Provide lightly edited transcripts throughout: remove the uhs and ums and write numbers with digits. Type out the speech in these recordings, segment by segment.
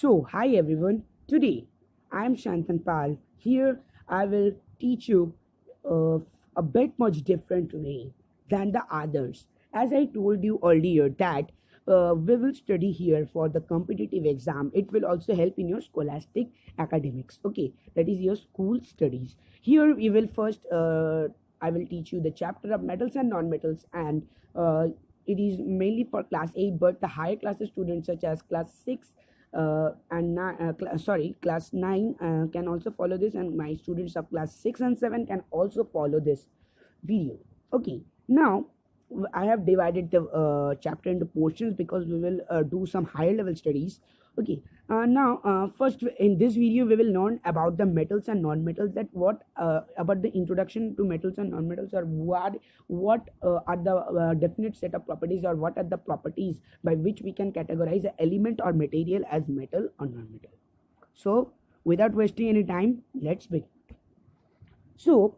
So, hi everyone. Today I am Shantan Pal. Here I will teach you uh, a bit much different way than the others. As I told you earlier that we will study here for the competitive exam. It will also help in your scholastic academics. Okay, that is your school studies. Here we will first I will teach you the chapter of metals and non-metals, and it is mainly for class 8, but the higher classes students such as class 6 class 9 can also follow this, and my students of class 6 and 7 can also follow this video. Okay, now I have divided the chapter into portions because we will do some higher level studies. Okay, now first in this video we will learn about the metals and non-metals, that what about the introduction to metals and non-metals, or what are the definite set of properties, or what are the properties by which we can categorize an element or material as metal or non-metal. So without wasting any time, let's begin. So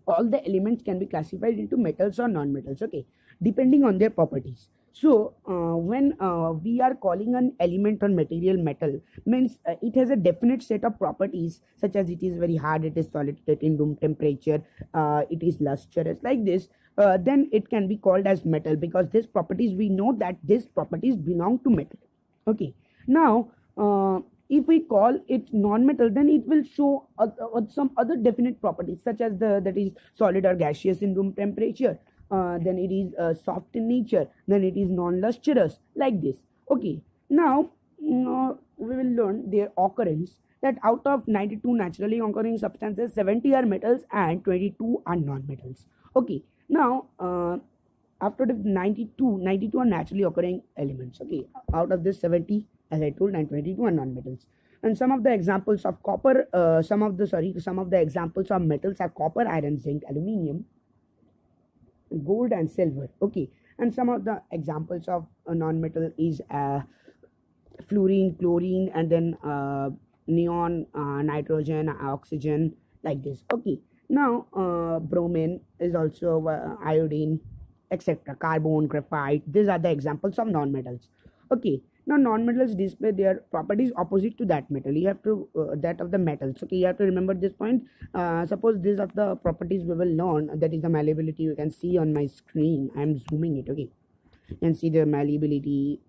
all the elements can be classified into metals or non-metals, okay, depending on their properties. So when we are calling an element or material metal, means it has a definite set of properties, such as it is very hard, it is solid state in room temperature, it is lustrous, like this. Then it can be called as metal, because these properties, we know that these properties belong to metal. Okay, now if we call it non-metal, then it will show some other definite properties, such as that is solid or gaseous in room temperature, then it is soft in nature, then it is non-lustrous, like this. Okay, now we will learn their occurrence, that out of 92 naturally occurring substances, 70 are metals and 22 are non-metals. Okay, now after the 92 are naturally occurring elements. Okay, out of this 70, as I told, and 22 are non-metals. And some of the examples of copper, some of the examples of metals are copper, iron, zinc, aluminium, gold, and silver. Okay, and some of the examples of non-metal is fluorine, chlorine, and then neon, nitrogen, oxygen, like this. Okay, now bromine is also iodine, etc. Carbon, graphite. These are the examples of non-metals. Okay, now non-metals display their properties opposite to that metal. You have to that of the metals. Okay, you have to remember this point. Suppose these are the properties we will learn. That is the malleability. You can see on my screen. I am zooming it. Okay, you can see the malleability,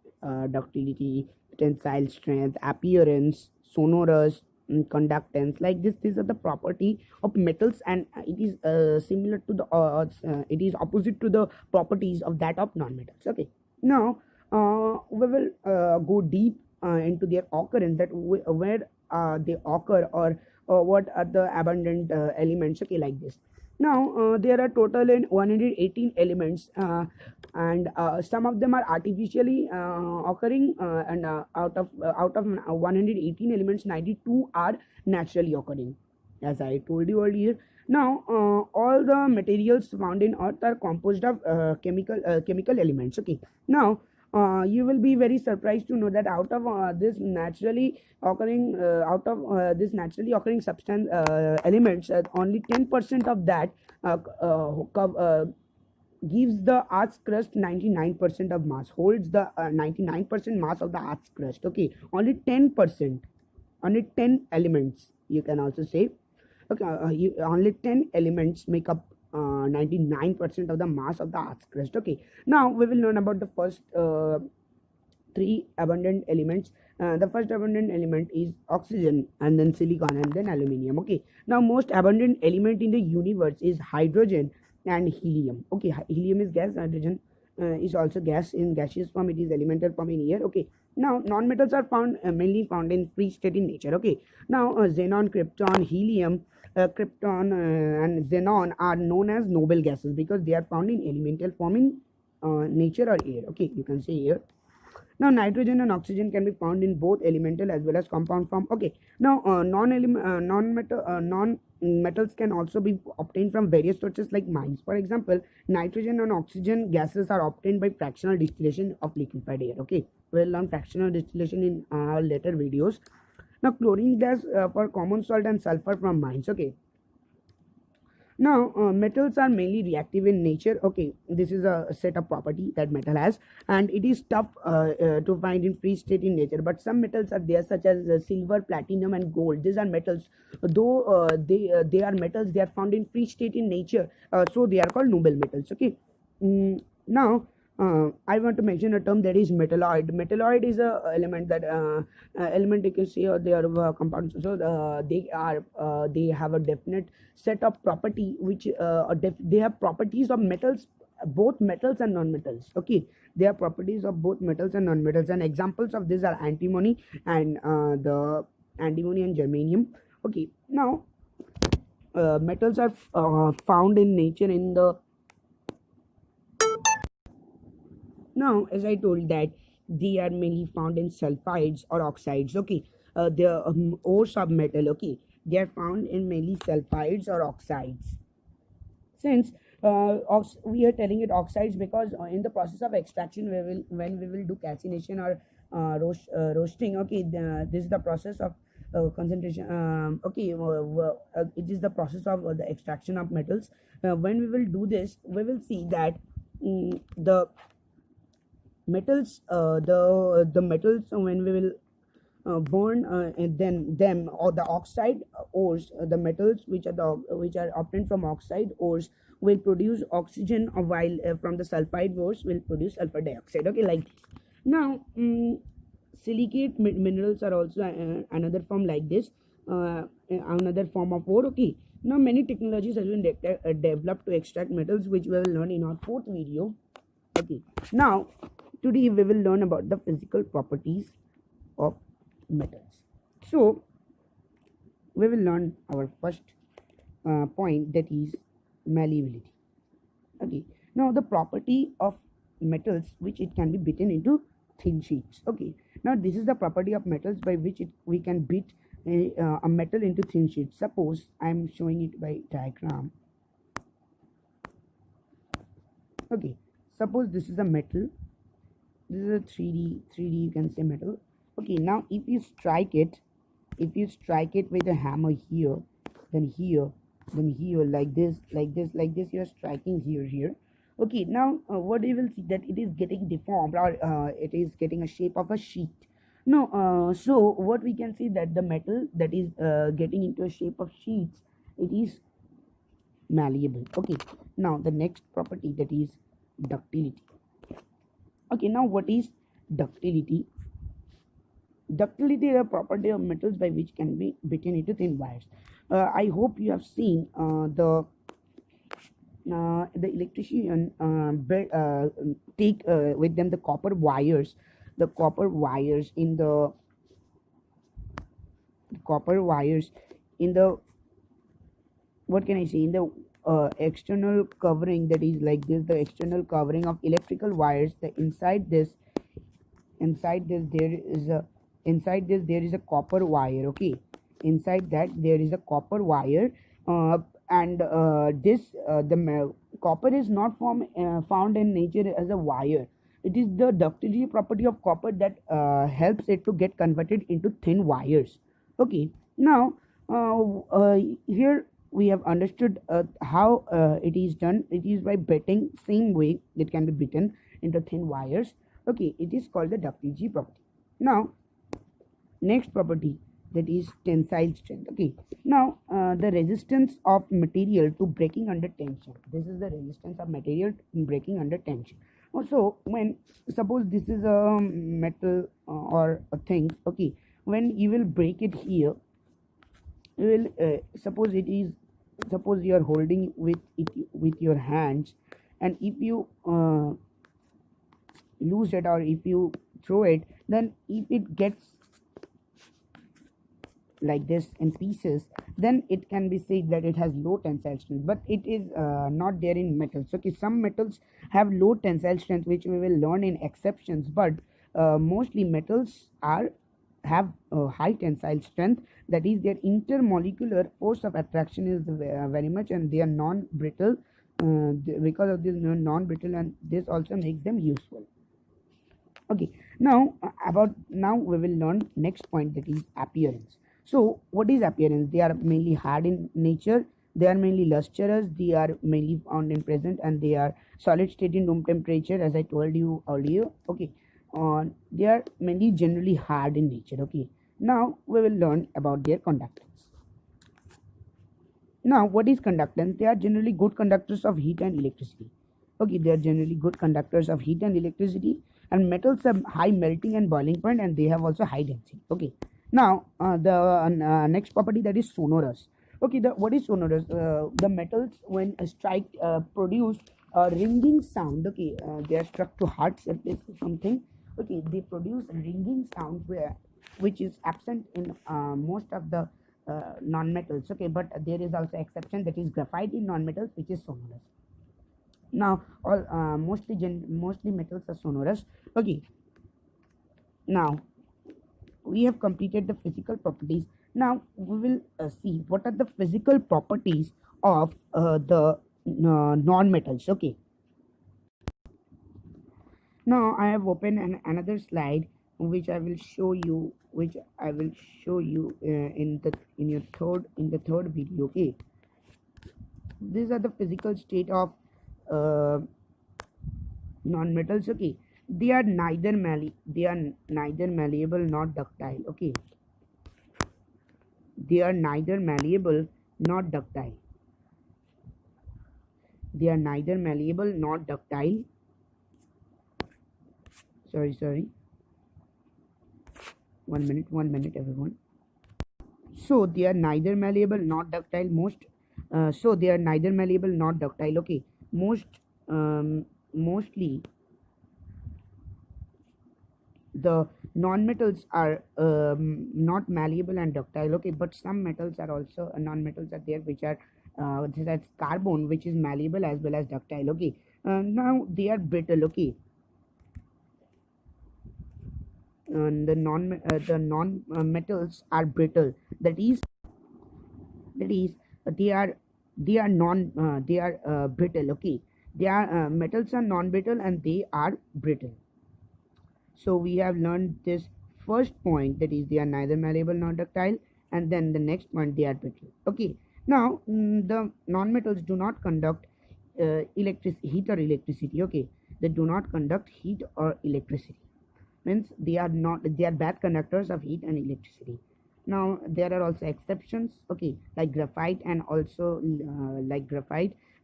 ductility, tensile strength, appearance, sonorous, conductance, like this. These are the property of metals, and it is similar to the it is opposite to the properties of that of non-metals. Okay, now we will go deep into their occurrence, that where they occur, or what are the abundant elements. Okay, like this. Now there are total in 118 elements, and some of them are artificially occurring, and out of 118 elements, 92 are naturally occurring, as I told you earlier. Now all the materials found in earth are composed of chemical elements. Okay, now you will be very surprised to know that out of this naturally occurring substance elements, only 10% of that gives the Earth's crust 99% of mass, holds the 99% mass of the Earth's crust. Okay, only 10%, only 10 elements, you can also say. Okay, only 10 elements make up 99% of the mass of the Earth's crust. Okay, now we will learn about the first three abundant elements. The first abundant element is oxygen, and then silicon, and then aluminium. Okay, now most abundant element in the universe is hydrogen and helium. Okay, helium is gas, hydrogen is also gas in gaseous form, it is elemental form in air. Okay, now non-metals are found mainly found in free state in nature. Okay, now xenon, krypton, helium, krypton and xenon are known as noble gases, because they are found in elemental form in nature or air. Okay, you can say air. Now nitrogen and oxygen can be found in both elemental as well as compound form. Okay, now non-metals can also be obtained from various sources like mines. For example, nitrogen and oxygen gases are obtained by fractional distillation of liquefied air. Okay, we'll learn fractional distillation in later videos. Now chlorine gas for common salt, and sulfur from mines. Okay, Now, metals are mainly reactive in nature. Okay, this is a set of property that metal has, and it is tough to find in free state in nature. But some metals are there, such as silver, platinum, and gold. These are metals, though they are metals. They are found in free state in nature, so they are called noble metals. Okay, now. I want to mention a term that is metalloid. Metalloid is a element that element you can see, or they are compounds. So they have a definite set of property which they have properties of metals, both metals and non-metals. Okay, they are properties of both metals and non-metals, and examples of these are antimony and the antimony and germanium. Okay, now metals are found in nature in the now, as I told that they are mainly found in sulfides or oxides. Okay, the ores of metal. Okay, they are found in mainly sulfides or oxides. Since we are telling it oxides because in the process of extraction, when we will do calcination or roasting. Okay, this is the process of concentration. Okay, it is the process of the extraction of metals. When we will do this, we will see that the metals the metals when we will burn and then them or the oxide ores, the metals which are obtained from oxide ores will produce oxygen, while from the sulfide ores will produce sulfur dioxide. Okay, like this. Now silicate minerals are also another form like this, another form of ore. Okay, now many technologies have been developed to extract metals, which we will learn in our fourth video. Okay, now today we will learn about the physical properties of metals. So we will learn our first point, that is malleability. Okay, now the property of metals which it can be beaten into thin sheets. Okay, now this is the property of metals by which we can beat a metal into thin sheets. Suppose I am showing it by diagram. Okay, suppose this is a metal, this is a 3D you can say metal. Okay, now if you strike it with a hammer here, then here, then here, like this, you are striking here. Okay, now what you will see that it is getting deformed, or it is getting a shape of a sheet. No, so what we can see that the metal that is getting into a shape of sheets, it is malleable. Okay, now the next property, that is ductility. Okay, now what is ductility? Ductility is a property of metals by which can be beaten into thin wires. I hope you have seen the electrician take with them the copper wires in the what can I say, in the external covering, that is like this, the external covering of electrical wires. The inside this there is a copper wire. Okay, inside that there is a copper wire, and the copper is not found in nature as a wire. It is the ductility property of copper that helps it to get converted into thin wires. Okay, now here we have understood how it is done. It is by beating, same way it can be beaten into thin wires. Okay, it is called the ductility property. Now next property, that is tensile strength. Okay, now the resistance of material to breaking under tension. This is the resistance of material in breaking under tension. Also, when suppose this is a metal or a thing. Okay, when you will break it here, you will suppose you are holding with your hands, and if you lose it, or if you throw it, then if it gets like this in pieces, then it can be said that it has low tensile strength, but it is not there in metals. Okay, some metals have low tensile strength, which we will learn in exceptions, but mostly metals have high tensile strength, that is their intermolecular force of attraction is very much, and they are non-brittle. Because of this non-brittle, and this also makes them useful. Okay, now we will learn next point, that is appearance. So what is appearance? They are mainly hard in nature, They are mainly lustrous, they are mainly found in present, and they are solid state in room temperature, as I told you earlier. Okay, they are mainly generally hard in nature. Okay, now we will learn about their conductance. Now, what is conductance? They are generally good conductors of heat and electricity. Okay, they are generally good conductors of heat and electricity, and metals have high melting and boiling point, and they have also high density. Okay, now the next property, that is sonorous. Okay, what is sonorous? The metals when strike produce a ringing sound. Okay, they are struck to hard surface or something. Okay, they produce ringing sound which is absent in most of the non-metals. Okay, but there is also exception, that is graphite in non-metals, which is sonorous. Now all mostly metals are sonorous. Okay, now we have completed the physical properties. Now we will see what are the physical properties of the non-metals. Okay, now I have opened another slide which I will show you, in the third video. Okay, these are the physical state of uh, non-metals. Okay, they are neither malleable nor ductile. Okay, they are neither malleable nor ductile. They are neither malleable nor ductile. Sorry. 1 minute, everyone. So they are neither malleable nor ductile. Okay, mostly the non-metals are not malleable and ductile. Okay, but some metals are also non-metals are there, which are that's carbon, which is malleable as well as ductile. Okay, now they are brittle. Okay, the non metals are brittle. That is they are brittle. Okay, they are metals are non-brittle and they are brittle. So we have learned this first point, that is they are neither malleable nor ductile, and then the next point, they are brittle. Okay, now the non-metals do not conduct heat or electricity. Okay, they do not conduct heat or electricity, means they are bad conductors of heat and electricity. Now there are also exceptions. Okay, like graphite, and also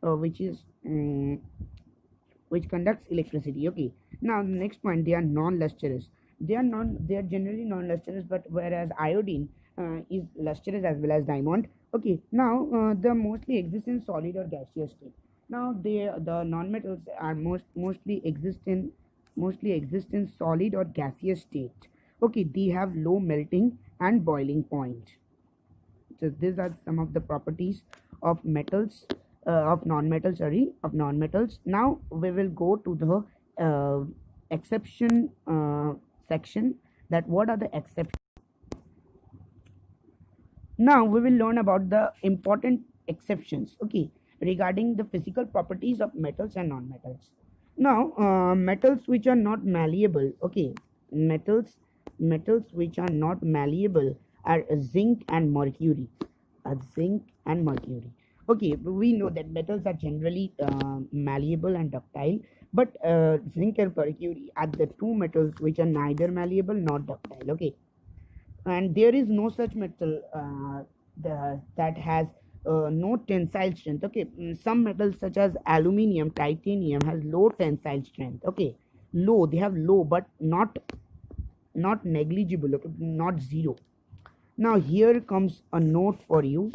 which is which conducts electricity. Okay, now the next point, they are non-lustrous. They are generally non-lustrous, but whereas iodine is lustrous as well as diamond. Okay, now they mostly exist in solid or gaseous state. Now the non-metals are mostly exist in solid or gaseous state. Okay, they have low melting and boiling point. So these are some of the properties of metals, of non-metals. Now we will go to the exception section, that what are the exceptions. Now we will learn about the important exceptions. Okay, regarding the physical properties of metals and non-metals. Now metals which are not malleable. Okay, metals which are not malleable are zinc and mercury. Okay, we know that metals are generally malleable and ductile, but zinc and mercury are the two metals which are neither malleable nor ductile. Okay, and there is no such metal that has no tensile strength. Okay, some metals such as aluminium, titanium has low tensile strength. Okay, they have low, but not negligible. Okay, not zero. Now here comes a note for you.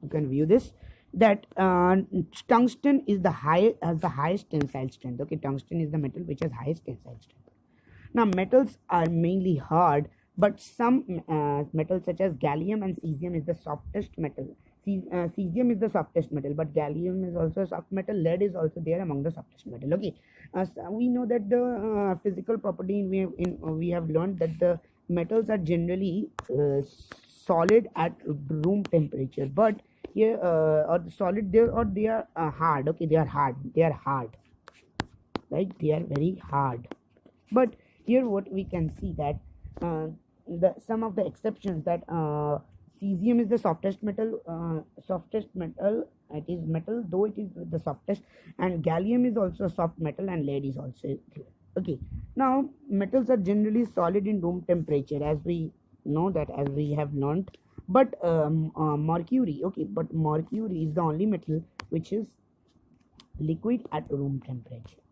You can view this, that tungsten has the highest tensile strength. Okay, tungsten is the metal which has highest tensile strength. Now metals are mainly hard, but some metals such as gallium and cesium is the softest metal. Cesium is the softest metal, but gallium is also a soft metal. Lead is also there among the softest metal. Okay, so we know that the physical property we have learned that the metals are generally solid at room temperature, but here or solid there, or they are hard. Okay, they are hard, right? They are very hard. But here what we can see, that some of the exceptions, that cesium is the softest metal. It is metal, though it is the softest, and gallium is also a soft metal, and lead is also. Okay, now metals are generally solid in room temperature, as we know that, as we have learned. But mercury, okay, but mercury is the only metal which is liquid at room temperature.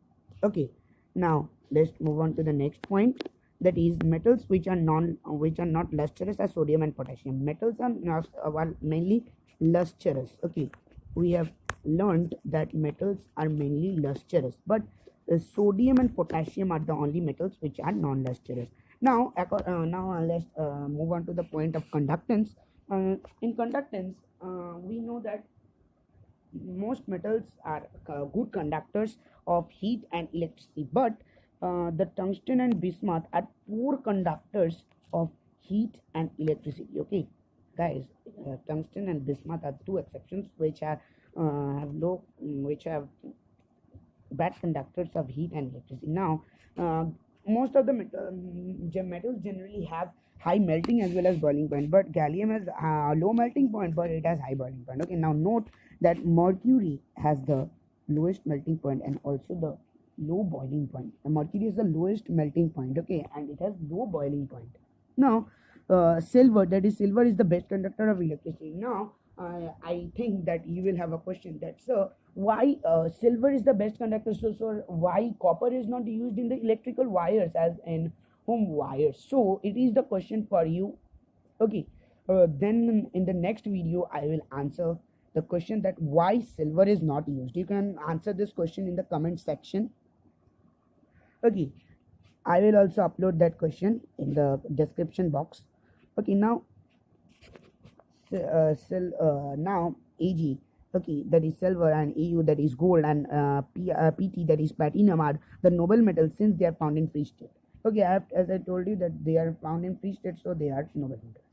Okay, now let's move on to the next point, that is metals which are not lustrous as sodium and potassium. Metals are not, mainly lustrous. Okay, we have learned that metals are mainly lustrous, but sodium and potassium are the only metals which are non-lustrous. Now let's move on to the point of conductance. In conductance, we know that most metals are good conductors of heat and electricity, but the tungsten and bismuth are poor conductors of heat and electricity. Okay, guys, tungsten and bismuth are two exceptions which are which have bad conductors of heat and electricity. Now, most of the metals generally have high melting as well as boiling point, but gallium has low melting point, but it has high boiling point. Okay, now note that mercury has the lowest melting point and also the low boiling point. Mercury is the lowest melting point, okay, and it has low boiling point. Now, silver, that is silver is the best conductor of electricity. Now, I think that you will have a question that, sir, why silver is the best conductor, so why copper is not used in the electrical wires as in home wires? So it is the question for you. Okay, then in the next video I will answer the question that why silver is not used. You can answer this question in the comment section. Okay, I will also upload that question in the description box. Okay, now now Ag, okay, that is silver, and Au, that is gold, and Pt, that is platinum, are the noble metals since they are found in free state. Okay, as I told you that they are found in free state, so they are noble metals.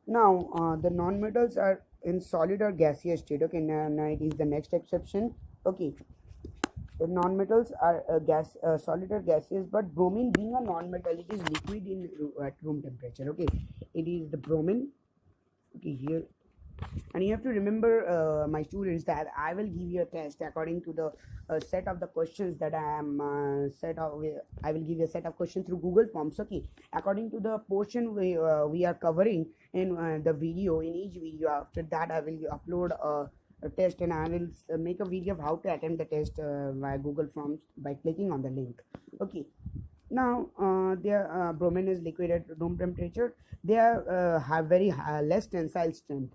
Now the non-metals are in solid or gaseous state. Okay, now it is the next exception. Okay, the non-metals are solid or gaseous, but bromine being a non-metal, it is liquid in at room temperature. Okay, it is the bromine. Okay, here, and you have to remember, my students, that I will give you a test according to the set of the questions that I am I will give you a set of questions through Google Forms. Okay, according to the portion we are covering in the video, in each video. After that, I will upload a test, and I will make a video of how to attempt the test via Google Forms by clicking on the link. Okay, now their bromine is liquid at room temperature. They are have very less tensile strength,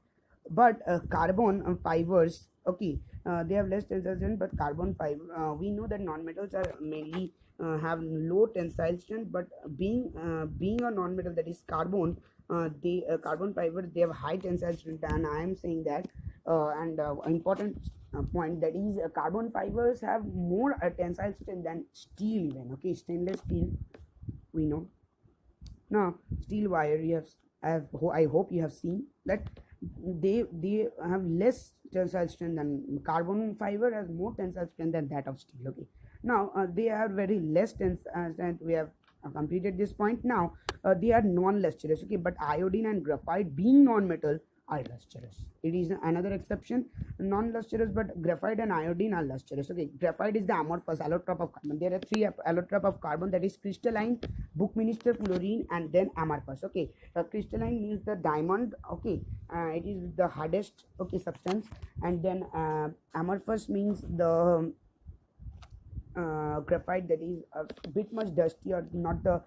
but carbon fibers, okay, they have less tensile strength, but carbon fiber, we know that non-metals are mainly have low tensile strength, but being a non-metal, that is carbon, the carbon fibers, they have high tensile strength. And I am saying that and important point, that is carbon fibers have more tensile strength than steel even. Okay, stainless steel, we know. Now steel wire, I hope you have seen that they have less tensile strength than carbon fiber, has more tensile strength than that of steel. Okay, now they are very less tensile strength. We have completed this point. Now they are non-lustrous. Okay, but iodine and graphite, being non-metal, are lustrous. It is another exception, non-lustrous, but graphite and iodine are lustrous. Okay, graphite is the amorphous allotrope of carbon. There are three allotrope of carbon, that is crystalline, Buckminster fullerene, and then amorphous. Okay, crystalline means the diamond. Okay, it is the hardest, okay, substance, and then amorphous means the graphite that is a bit much dusty, or not the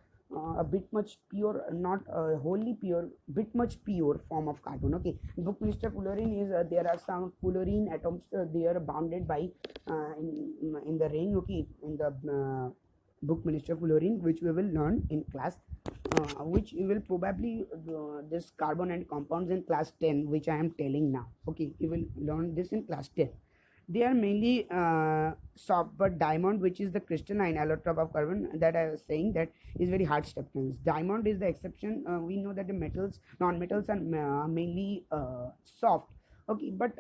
a bit much pure, not wholly pure, bit much pure form of carbon. Okay, Buckminster fullerene is there are some fullerene atoms, they are bounded by in the ring. Okay, in the Buckminster fullerene, which we will learn in class, which you will probably this carbon and compounds in class 10, which I am telling now. Okay, you will learn this in class 10. They are mainly soft, but diamond, which is the crystalline allotrope of carbon that I was saying, that is very hard substance. Diamond is the exception. We know that the metals, non-metals, are mainly soft. Okay, but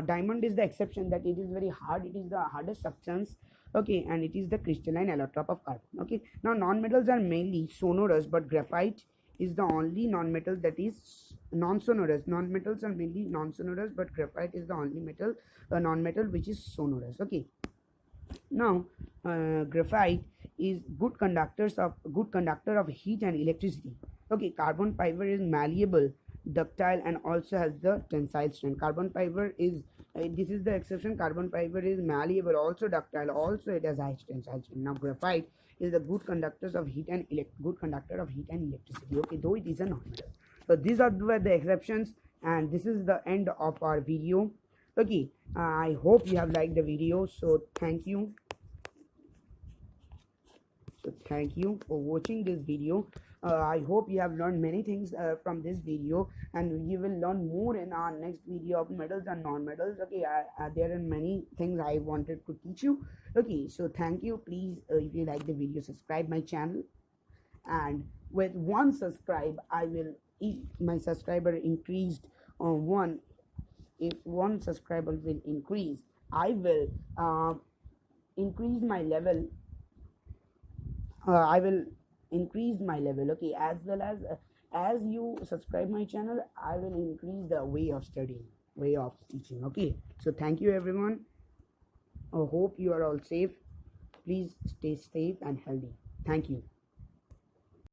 diamond is the exception, that it is very hard. It is the hardest substance Okay, and it is the crystalline allotrope of carbon. Okay, now non-metals are mainly sonorous, but graphite is the only non-metal that is non-sonorous. Non-metals are mainly non-sonorous, but graphite is the only metal non-metal which is sonorous. Okay, now graphite is good conductor of heat and electricity. Okay, carbon fiber is malleable, ductile, and also has the tensile strength. Carbon fiber is this is the exception. Carbon fiber is malleable, also ductile, also it has high tensile strength. Now graphite is the good conductor of heat and electricity. Okay, though it is a non-metal. So these are the exceptions, and this is the end of our video. Okay, I hope you have liked the video. So thank you for watching this video. I hope you have learned many things from this video, and you will learn more in our next video of metals and non-metals. Okay, there are many things I wanted to teach you. Okay, so thank you. Please, if you like the video, subscribe my channel, and with one subscribe I will, if my subscriber increased on one, if one subscriber will increase, I will increase my level. I will increase my level. Okay, as well as you subscribe my channel, I will increase the way of studying, way of teaching. Okay, so thank you everyone. I hope you are all safe. Please stay safe and healthy. Thank you.